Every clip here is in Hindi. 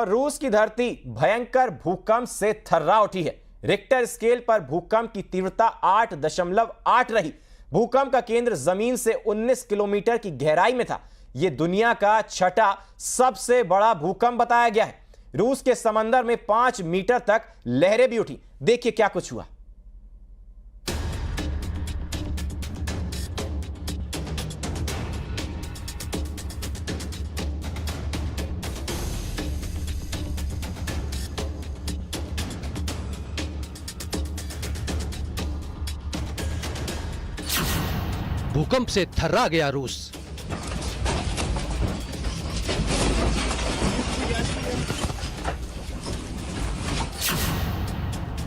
और रूस की धरती भयंकर भूकंप से थर्रा उठी है। रिक्टर स्केल पर भूकंप की तीव्रता 8.8 रही। भूकंप का केंद्र जमीन से 19 किलोमीटर की गहराई में था। यह दुनिया का छठा सबसे बड़ा भूकंप बताया गया है। रूस के समंदर में 5 मीटर तक लहरें भी उठी। देखिए क्या कुछ हुआ। भूकंप से थर्रा गया रूस।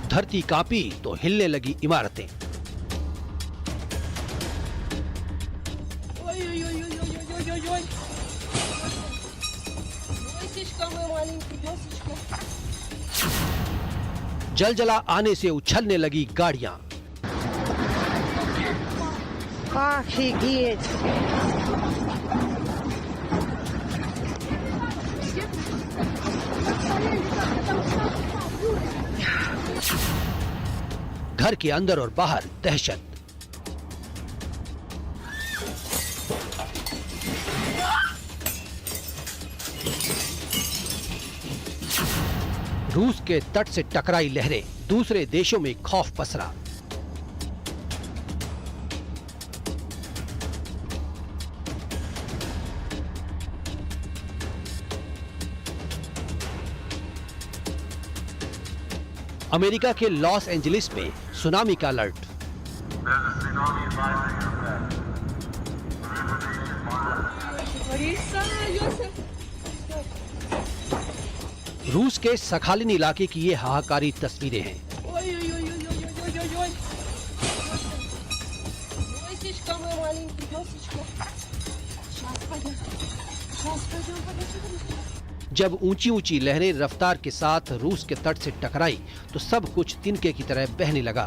धरती कांपी तो हिलने लगी इमारतें। जलजला आने से उछलने लगी गाड़ियां। Офигеть! घर के अंदर और बाहर दहशत। रूस के तट से टकराई लहरें, दूसरे देशों में खौफ पसरा। अमेरिका के लॉस एंजलिस में सुनामी का अलर्ट। रूस के सखालिन इलाके की ये हाहाकारी तस्वीरें हैं। जब ऊंची ऊंची लहरें रफ्तार के साथ रूस के तट से टकराई तो सब कुछ तिनके की तरह बहने लगा।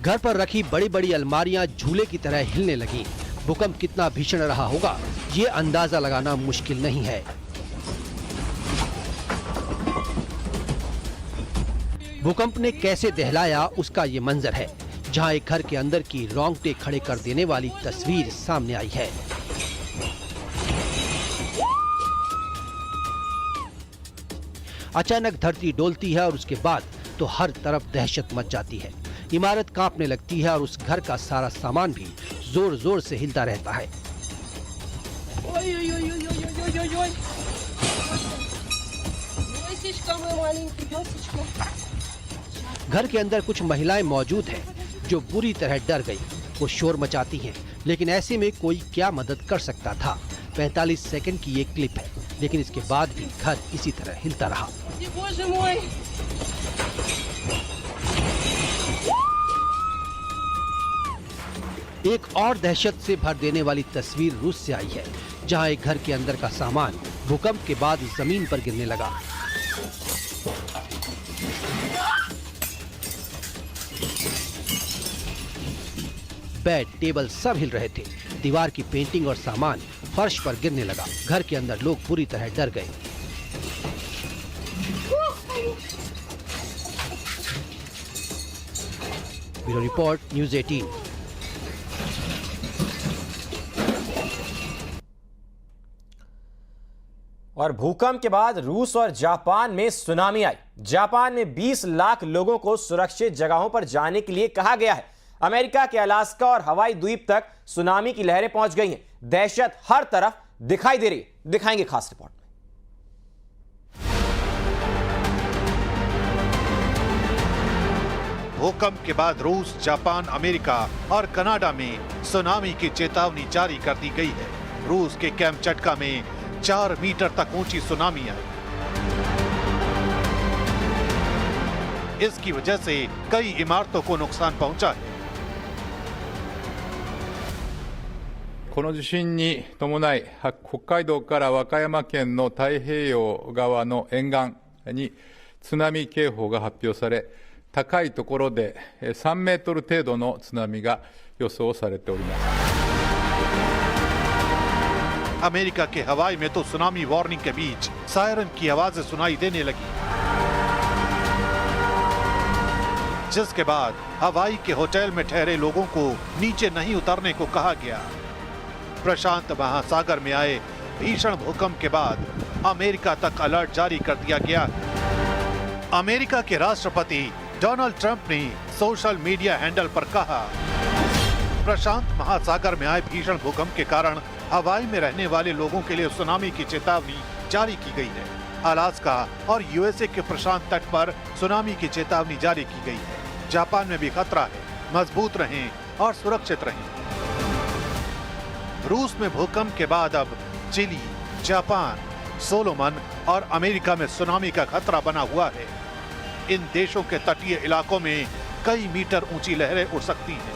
घर पर रखी बड़ी बड़ी अलमारियां झूले की तरह हिलने लगीं। भूकंप कितना भीषण रहा होगा ये अंदाजा लगाना मुश्किल नहीं है। भूकंप ने कैसे दहलाया उसका ये मंजर है, जहां एक घर के अंदर की रोंगटे खड़े कर देने वाली तस्वीर सामने आई है। अचानक धरती डोलती है और उसके बाद तो हर तरफ दहशत मच जाती है। इमारत कांपने लगती है और उस घर का सारा सामान भी जोर जोर से हिलता रहता है। घर के अंदर कुछ महिलाएं मौजूद हैं जो बुरी तरह डर गई। वो शोर मचाती हैं, लेकिन ऐसे में कोई क्या मदद कर सकता था। 45 सेकंड की ये क्लिप है, लेकिन इसके बाद भी घर इसी तरह हिलता रहा। एक और दहशत से भर देने वाली तस्वीर रूस से आई है, जहां एक घर के अंदर का सामान भूकंप के बाद जमीन पर गिरने लगा। बेड, टेबल सब हिल रहे थे। दीवार की पेंटिंग और सामान फर्श पर गिरने लगा। घर के अंदर लोग पूरी तरह डर गए। Bureau report, news 18। और भूकंप के बाद रूस और जापान में सुनामी आई। जापान में 20 लाख लोगों को सुरक्षित जगहों पर जाने के लिए कहा गया है। अमेरिका के अलास्का और हवाई द्वीप तक सुनामी की लहरें पहुंच गई हैं। दहशत हर तरफ दिखाई दे रही है। दिखाएंगे खास रिपोर्ट में। भूकंप के बाद रूस, जापान, अमेरिका और कनाडा में सुनामी की चेतावनी जारी कर दी गई है। रूस के कैमचटका में 4 मीटर तक ऊंची सुनामी आई। इसकी वजह से कई इमारतों को नुकसान पहुंचा है। この地震に伴い、北海道から和歌山県の太平洋側の沿岸に津波警報が発表され、高いところで3メートル程度の津波が予想されております。 अमेरिका के हवाई में तो सुनामी वार्निंग के बीच सायरन की आवाजें सुनाई देने लगी, जिसके बाद हवाई के होटल में ठहरे लोगों को नीचे नहीं उतरने को कहा गया। प्रशांत महासागर में आए भीषण भूकंप के बाद अमेरिका तक अलर्ट जारी कर दिया गया। अमेरिका के राष्ट्रपति डोनाल्ड ट्रंप ने सोशल मीडिया हैंडल पर कहा, प्रशांत महासागर में आए भीषण भूकंप के कारण हवाई में रहने वाले लोगों के लिए सुनामी की चेतावनी जारी की गई है। अलास्का और यूएसए के प्रशांत तट पर सुनामी की चेतावनी जारी की गई है। जापान में भी खतरा है, मजबूत रहें और सुरक्षित रहें। रूस में भूकंप के बाद अब चिली, जापान, सोलोमन और अमेरिका में सुनामी का खतरा बना हुआ है। इन देशों के तटीय इलाकों में कई मीटर ऊंची लहरें उठ सकती हैं,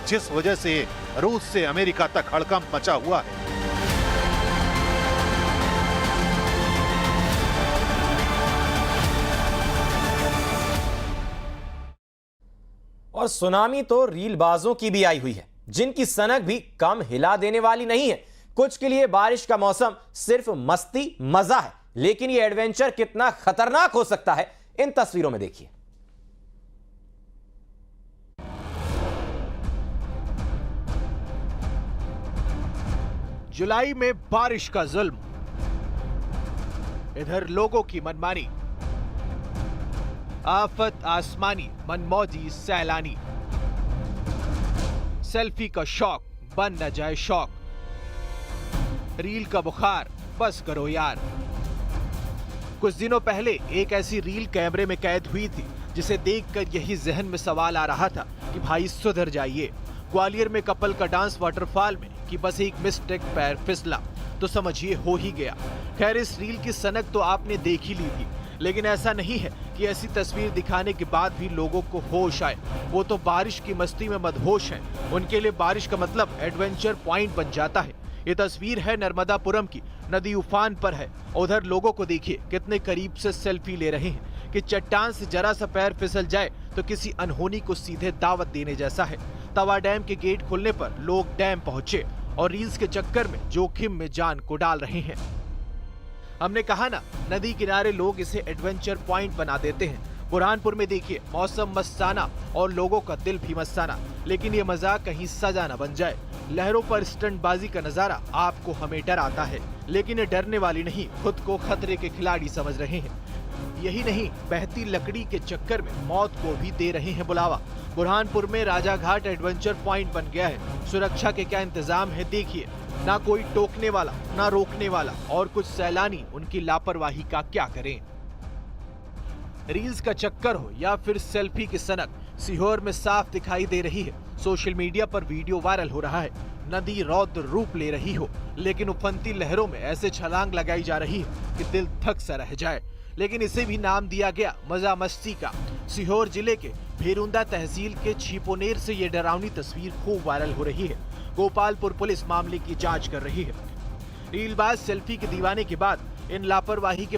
जिस वजह से रूस से अमेरिका तक हड़कंप मचा हुआ है। और सुनामी तो रीलबाजों की भी आई हुई है, जिनकी सनक भी कम हिला देने वाली नहीं है। कुछ के लिए बारिश का मौसम सिर्फ मस्ती मजा है, लेकिन यह एडवेंचर कितना खतरनाक हो सकता है, इन तस्वीरों में देखिए। जुलाई में बारिश का जुल्म, इधर लोगों की मनमानी, आफत आसमानी, मनमौजी सैलानी, सेल्फी का शौक बन न जाए शौक, रील का बुखार बस करो यार। कुछ दिनों पहले एक ऐसी रील कैमरे में कैद हुई थी, जिसे देखकर यही जहन में सवाल आ रहा था कि भाई सुधर जाइए। ग्वालियर में कपल का डांस वाटरफॉल में कि बस एक मिस्टेक पैर फिसला तो समझिए हो ही गया। खैर, इस रील की सनक तो आपने देख ही ली थी, लेकिन ऐसा नहीं है कि ऐसी तस्वीर दिखाने के बाद भी लोगों को होश आए। वो तो बारिश की मस्ती में मदहोश हैं। उनके लिए बारिश का मतलब एडवेंचर पॉइंट बन जाता है। ये तस्वीर है नर्मदापुरम की, नदी उफान पर है। उधर लोगों को देखिए कितने करीब से सेल्फी ले रहे हैं कि चट्टान से जरा सा पैर फिसल जाए तो किसी अनहोनी को सीधे दावत देने जैसा है। तवा डैम के गेट खुलने पर लोग डैम पहुंचे और रील्स के चक्कर में जोखिम में जान को डाल रहे हैं। हमने कहा ना, नदी किनारे लोग इसे एडवेंचर पॉइंट बना देते हैं। बुरहानपुर में देखिए मौसम मस्ताना और लोगों का दिल भी मस्ताना, लेकिन ये मजाक कहीं सजा न बन जाए। लहरों पर स्टंटबाजी का नजारा आपको हमें डर आता है, लेकिन ये डरने वाली नहीं, खुद को खतरे के खिलाड़ी समझ रहे हैं। यही नहीं, बहती लकड़ी के चक्कर में मौत को भी दे रहे हैं बुलावा। बुरहानपुर में राजाघाट एडवेंचर पॉइंट बन गया है। सुरक्षा के क्या इंतजाम है देखिए, ना कोई टोकने वाला ना रोकने वाला, और कुछ सैलानी उनकी लापरवाही का क्या करें। रील्स का चक्कर हो या फिर सेल्फी की सनक, सीहोर में साफ दिखाई दे रही है। सोशल मीडिया पर वीडियो वायरल हो रहा है। नदी रौद्र रूप ले रही हो, लेकिन उफनती लहरों में ऐसे छलांग लगाई जा रही है कि दिल थक सा रह जाए। लेकिन इसे भी नाम दिया गया मजा मस्ती का। सीहोर जिले के भेरुंदा तहसील के छिपोनेर से ये डरावनी तस्वीर खूब वायरल हो रही है। गोपालपुर पुलिस मामले की जांच कर रही है। रीलबाज सेल्फी के दीवाने के बाद इन लापरवाही के